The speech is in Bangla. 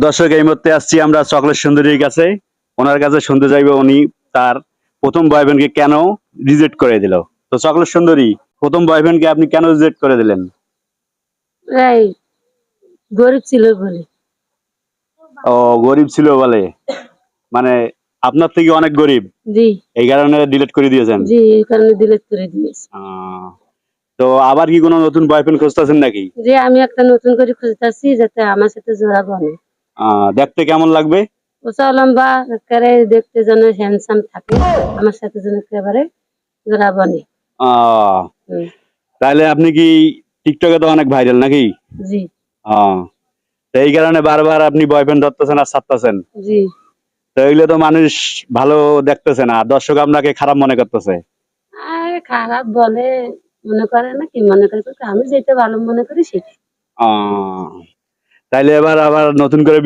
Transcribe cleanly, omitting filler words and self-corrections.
দর্শক, এই মুহূর্তে আসছি আমরা চকলেট সুন্দরীর কাছে। ওনার কাছে শুনতে চাইবো উনি তার প্রথম বয়ফ্রেন্ডকে কেন রিজেক্ট করে দিল। তো চকলেট সুন্দরী, প্রথম বয়ফ্রেন্ডকে আপনি কেন রিজেক্ট করে দিলেন? এই গরিব ছিল বলে। ও, গরিব ছিল বলে, মানে আপনার থেকে অনেক গরিব, জি এই কারণে ডিলিট করে দিয়েছেন। জি, এই কারণে ডিলিট করে দিয়েছি। তো আবার কি কোনো নতুন বয়ফ্রেন্ড খুঁজতেছেন নাকি? যে আমি একটা নতুন করে খুঁজতেছি যাতে আমার সাথে জোড়া বনে। দেখতে কেমন লাগবে? উঁচা লম্বা একেবারে দেখতে যেন হ্যান্ডসাম থাকে, আমার সাথে যেন একেবারে জোড়া বনে। হুম, তাহলে আপনি কি টিকটকে তো অনেক ভাইরাল নাকি? জি তো এই কারণে বারবার আপনি বয়ফ্রেন্ড ধরতেছেন আর ছাড়তেছেন। জি। তো এগুলো তো মানুষ ভালো দেখতেছে না, দর্শক আপনাকে খারাপ মনে করতেছে। আর খারাপ বলে মনে করে না, কি মনে করে, আমি যেটা ভালো মনে করি সেটা। তাইলে এবার আবার নতুন করে